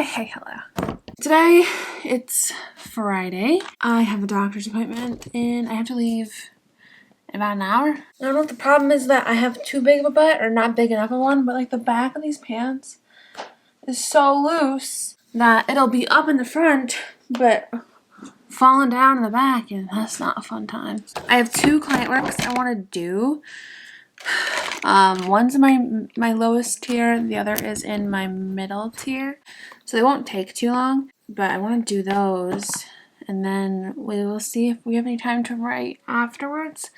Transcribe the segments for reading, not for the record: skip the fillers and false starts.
Hey, hello. Today, it's Friday. I have a doctor's appointment and I have to leave in about an hour. I don't know if the problem is that I have too big of a butt or not big enough of one, but like the back of these pants is so loose that it'll be up in the front, but falling down in the back, and that's not a fun time. I have 2 client works I want to do. One's in my lowest tier, the other is in my middle tier, so they won't take too long, but I want to do those, and then we will see if we have any time to write afterwards,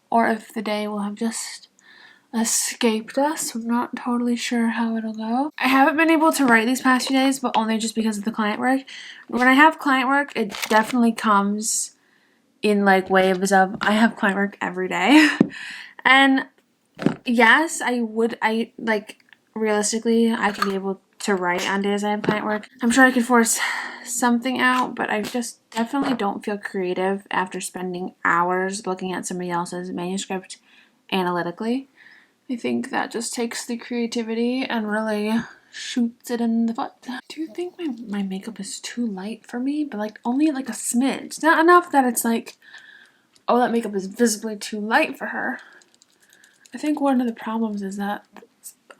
or if the day will have just escaped us. I'm not totally sure how it'll go. I haven't been able to write these past few days, but only just because of the client work. When I have client work, it definitely comes in like waves of I have client work every day. And yes, I like realistically I can be able to write on days I have client work. I'm sure I could force something out, but I just definitely don't feel creative after spending hours looking at somebody else's manuscript analytically. I think that just takes the creativity and really shoots it in the foot. Do you think my makeup is too light for me? But like only like a smidge. Not enough that it's like, oh, that makeup is visibly too light for her. I think one of the problems is that,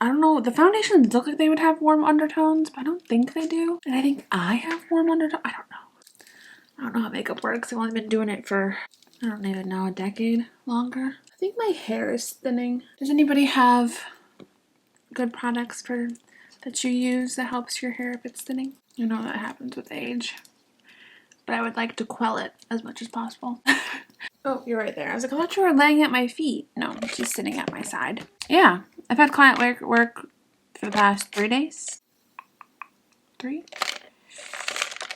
I don't know, the foundations look like they would have warm undertones, but I don't think they do. And I think I have warm undertones. I don't know. I don't know how makeup works. I've only been doing it for, I don't even know, a decade longer. I think my hair is thinning. Does anybody have good products that you use that helps your hair if it's thinning? I know that happens with age, but I would like to quell it as much as possible. Oh, you're right there. I was like, I thought you were laying at my feet. No, she's sitting at my side. Yeah, I've had client work for the past 3 days. 3?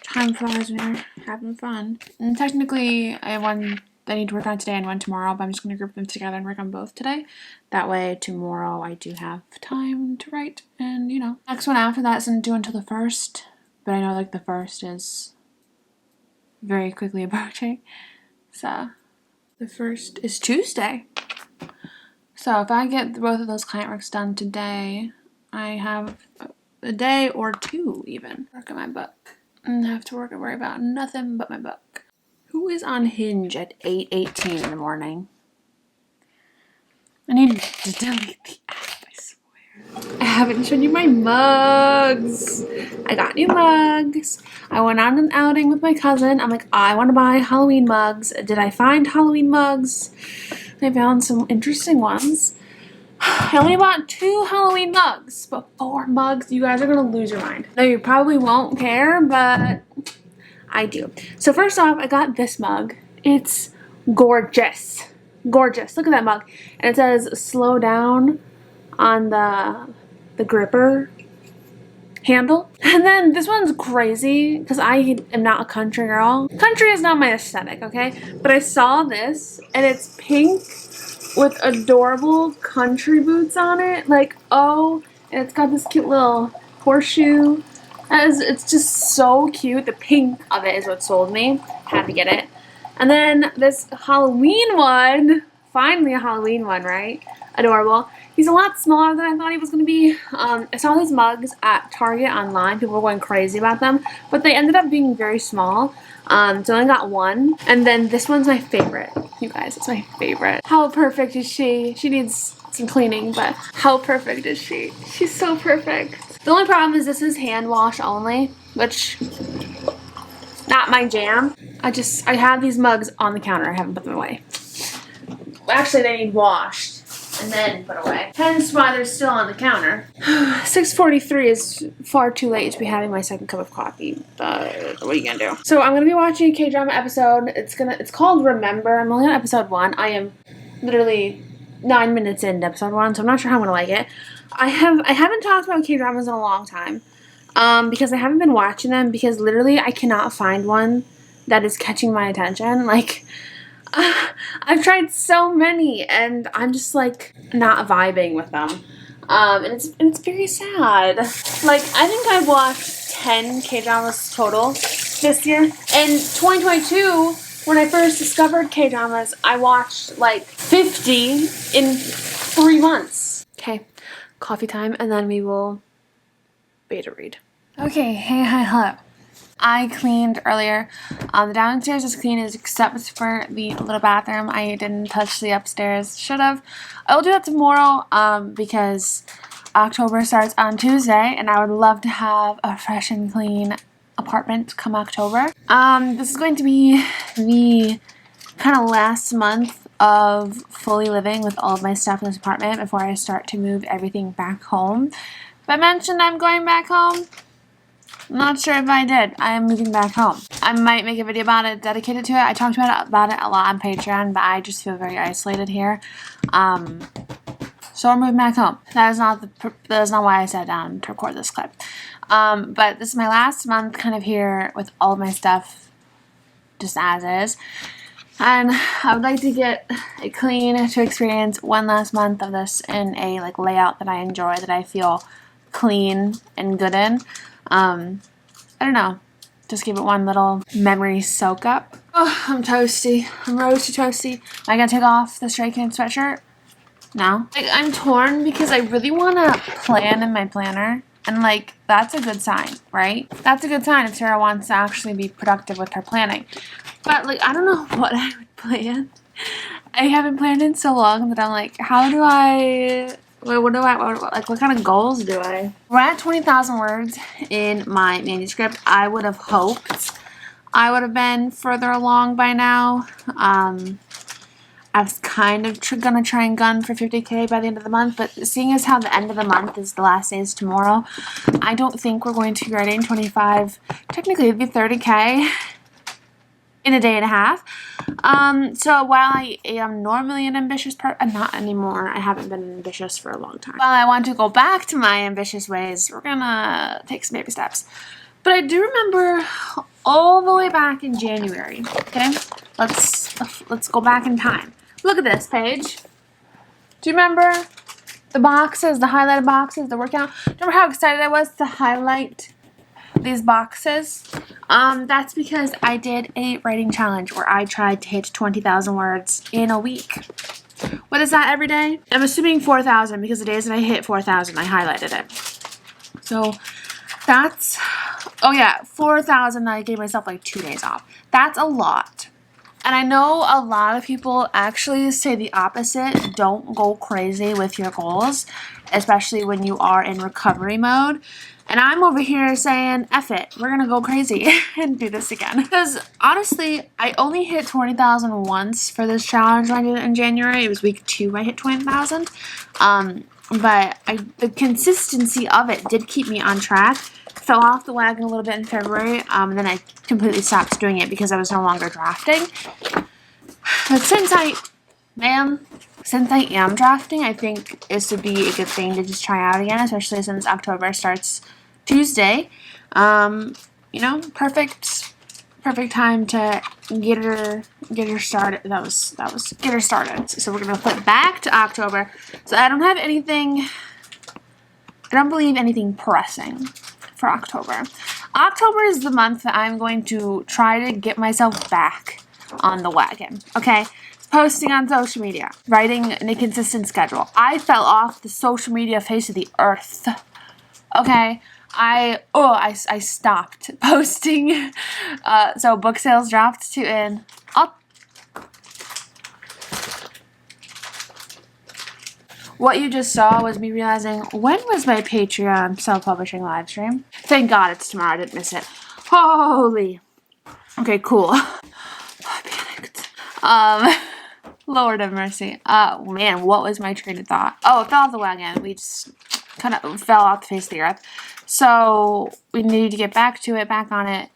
Time flies when you're having fun. And technically, I have one I need to work on today and one tomorrow, but I'm just going to group them together and work on both today. That way, tomorrow I do have time to write. And, you know, next one after that isn't due until the 1st. But I know, like, the 1st is very quickly approaching. So the 1st is Tuesday. So if I get both of those client works done today, I have a day or 2 even work on my book. And have to worry about nothing but my book. Who is on Hinge at 8:18 in the morning? I need to delete the app, I swear. I haven't shown you my mugs. I got new mugs. I went on an outing with my cousin. I'm like, I want to buy Halloween mugs. Did I find Halloween mugs? I found some interesting ones. I only bought 2 Halloween mugs, but 4 mugs. You guys are going to lose your mind. No, you probably won't care, but I do. So first off, I got this mug. It's gorgeous. Gorgeous. Look at that mug. And it says slow down on the gripper handle. And then this one's crazy because I am not a country girl. Country is not my aesthetic, okay? But I saw this and it's pink with adorable country boots on it. Like, oh, and it's got this cute little horseshoe. It's just so cute. The pink of it is what sold me. Had to get it. And then this Halloween one. Finally a Halloween one, right? Adorable. He's a lot smaller than I thought he was going to be. I saw these mugs at Target online. People were going crazy about them. But they ended up being very small. So I only got 1. And then this one's my favorite. You guys, it's my favorite. How perfect is she? She needs some cleaning, but how perfect is she? She's so perfect. The only problem is this is hand wash only, which not my jam. I have these mugs on the counter. I haven't put them away. Actually, they need washed and then put away. Hence why they're still on the counter. 6:43 is far too late to be having my second cup of coffee, but what are you gonna do? So I'm gonna be watching a K-drama episode. It's called Remember. I'm only on episode 1. I am literally 9 minutes into episode 1, so I'm not sure how I'm gonna like it. I haven't talked about K-dramas in a long time. Because I haven't been watching them because literally I cannot find one that is catching my attention. Like, I've tried so many and I'm just like not vibing with them. And it's very sad. Like, I think I've watched 10 K-dramas total this year. In 2022, when I first discovered K-dramas, I watched like 50 in 3 months. Okay, coffee time, and then we will beta read. Okay, hey, hi, hello. I cleaned earlier. The downstairs is clean except for the little bathroom. I didn't touch the upstairs. Should have. I will do that tomorrow because October starts on Tuesday and I would love to have a fresh and clean apartment come October. This is going to be the kind of last month of fully living with all of my stuff in this apartment before I start to move everything back home. If I mentioned I'm going back home, I'm not sure if I did. I am moving back home. I might make a video about it, dedicated to it. I talked about it a lot on Patreon, but I just feel very isolated here. So we're moving back home. That is not why I sat down to record this clip. But this is my last month kind of here with all of my stuff just as is. And I would like to get it clean to experience one last month of this in a layout that I enjoy, that I feel clean and good in. I don't know. Just give it one little memory soak up. Oh, I'm toasty. I'm roasty toasty. Am I gonna take off the Stray Kids sweatshirt? No. I'm torn because I really want to plan in my planner. And that's a good sign, right? That's a good sign if Sarah wants to actually be productive with her planning. But I don't know what I would plan. I haven't planned in so long that I'm like, how do I... what kind of goals do I? We're at 20,000 words in my manuscript. I would have hoped I would have been further along by now. I was kind of gonna try and gun for 50K by the end of the month, but seeing as how the end of the month is the last day is tomorrow, I don't think we're going to be writing 25, technically it'd be 30K in a day and a half. So while I am normally an ambitious person, not anymore. I haven't been ambitious for a long time. While I want to go back to my ambitious ways, we're gonna take some baby steps. But I do remember all the way back in January. Okay, let's go back in time. Look at this page. Do you remember the boxes, the highlighted boxes, the workout? Remember how excited I was to highlight these boxes? That's because I did a writing challenge where I tried to hit 20,000 words in a week. What is that every day? I'm assuming 4,000 because the days that I hit 4,000, I highlighted it. So that's, oh yeah, 4,000. I gave myself 2 days off. That's a lot. And I know a lot of people actually say the opposite. Don't go crazy with your goals, especially when you are in recovery mode. And I'm over here saying, F it, we're going to go crazy and do this again. Because honestly, I only hit 20,000 once for this challenge when I did it in January. It was week 2 I hit 20,000. But the consistency of it did keep me on track. Fell off the wagon a little bit in February, and then I completely stopped doing it because I was no longer drafting. But since I am drafting, I think this would be a good thing to just try out again, especially since October starts Tuesday. Perfect time to get her started. That was get her started. So we're gonna flip back to October. So I don't believe anything pressing for October. October is the month that I'm going to try to get myself back on the wagon. Okay? Posting on social media, writing in a consistent schedule. I fell off the social media face of the earth. Okay? I stopped posting. So book sales dropped to in. What you just saw was me realizing, when was my Patreon self-publishing live stream? Thank God it's tomorrow. I didn't miss it. Holy. Okay, cool. I panicked. Lord have mercy. Man, what was my train of thought? Oh, it fell off the wagon. We just kind of fell off the face of the earth. So we need to get back to it, back on it.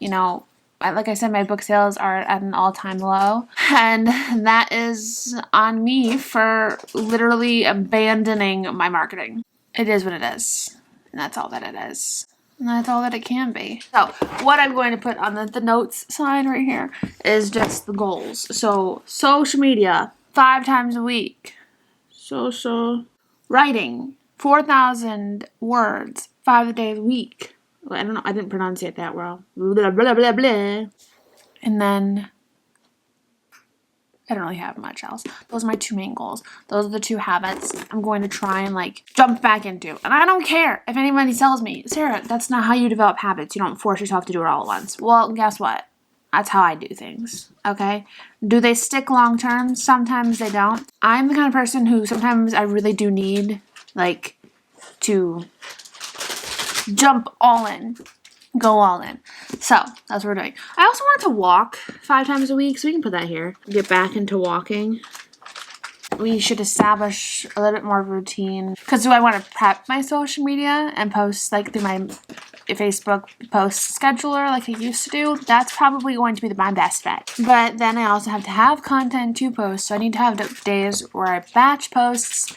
Like I said, my book sales are at an all-time low, and that is on me for literally abandoning my marketing. It is what it is, and that's all that it is, and that's all that it can be. So what I'm going to put on the notes side right here is just the goals. So social media 5 times a week. Writing 4,000 words 5 days a week. I don't know. I didn't pronounce it that well. Blah, blah, blah, blah. And then I don't really have much else. Those are my 2 main goals. Those are the 2 habits I'm going to try and like jump back into. And I don't care if anybody tells me, Sarah, that's not how you develop habits. You don't force yourself to do it all at once. Well, guess what? That's how I do things, okay? Do they stick long term? Sometimes they don't. I'm the kind of person who sometimes I really do need, like, to jump all in, go all in. So, that's what we're doing. I also wanted to walk 5 times a week, so we can put that here. Get back into walking. We should establish a little bit more routine. Because do I want to prep my social media and post, like, through my Facebook post scheduler like I used to do? That's probably going to be my best bet. But then I also have to have content to post, so I need to have days where I batch posts.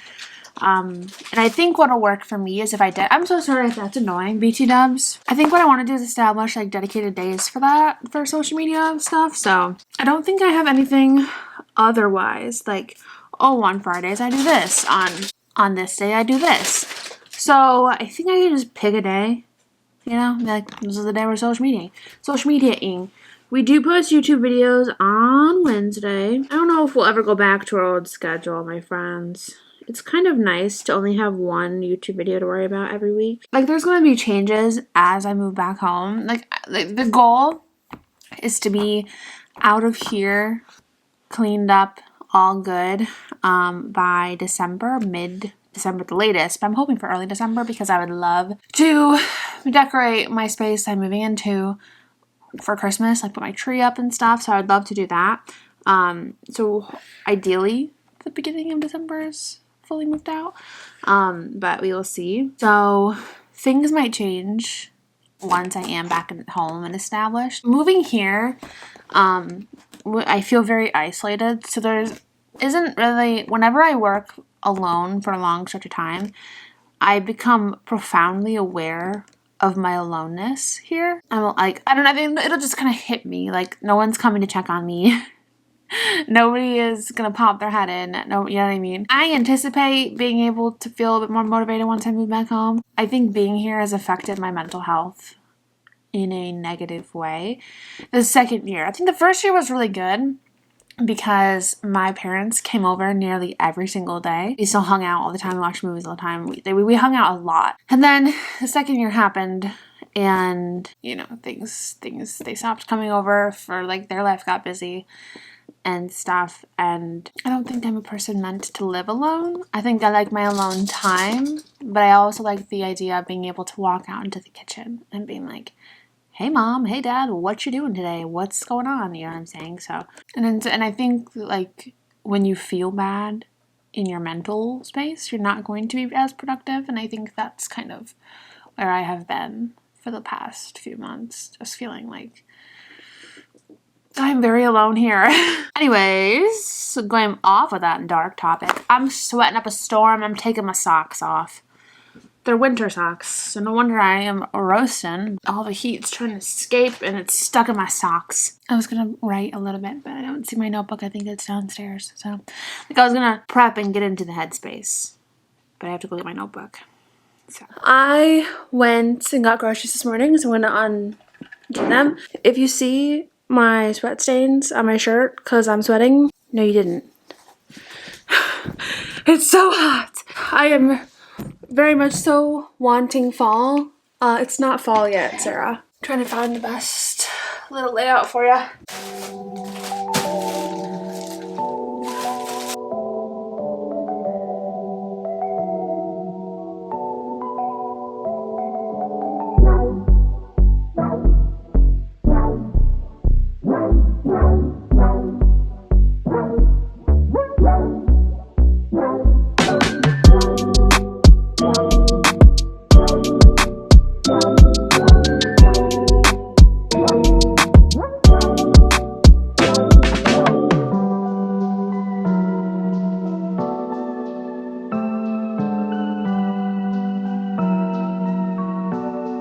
And I think what'll work for me is if I'm so sorry if that's annoying, BT dubs. I think what I want to do is establish like dedicated days for that, for social media stuff. So I don't think I have anything otherwise, like, oh, on Fridays I do this, on this day I do this. So I think I can just pick a day, you know, like this is the day we're social mediaing. We do post YouTube videos on Wednesday. I don't know if we'll ever go back to our old schedule, my friends. It's kind of nice to only have one YouTube video to worry about every week. Like, there's going to be changes as I move back home. Like the goal is to be out of here, cleaned up, all good, by December, mid-December at the latest. But I'm hoping for early December because I would love to decorate my space I'm moving into for Christmas, like put my tree up and stuff. So I'd love to do that. So ideally, the beginning of December is fully moved out, but we will see. So things might change once I am back at home and established. Moving here, I feel very isolated, so isn't really, whenever I work alone for a long stretch of time, I become profoundly aware of my aloneness here. I'm like, I don't know, I think it'll just kind of hit me, like no one's coming to check on me. Nobody is going to pop their head in. No, you know what I mean? I anticipate being able to feel a bit more motivated once I move back home. I think being here has affected my mental health in a negative way. The second year, I think the first year was really good because my parents came over nearly every single day. We still hung out all the time, watched movies all the time. We hung out a lot. And then the second year happened and, you know, things, they stopped coming over for like their life got busy and stuff, and I don't think I'm a person meant to live alone. I think I like my alone time, but I also like the idea of being able to walk out into the kitchen and being like, hey mom, hey dad, what you doing today? What's going on? You know what I'm saying? So, and I think like when you feel bad in your mental space, you're not going to be as productive, and I think that's kind of where I have been for the past few months, just feeling like I'm very alone here. Anyways, so going off of that dark topic, I'm sweating up a storm. I'm taking my socks off. They're winter socks, so no wonder I am roasting. All the heat's trying to escape and it's stuck in my socks. I was gonna write a little bit, but I don't see my notebook. I think it's downstairs. So like I was gonna prep and get into the headspace, but I have to go get my notebook. So I went and got groceries this morning, so I'm gonna undo them. If you see my sweat stains on my shirt because I'm sweating, no you didn't. It's so hot. I am very much so wanting fall. It's not fall yet, Sarah. I'm trying to find the best little layout for you.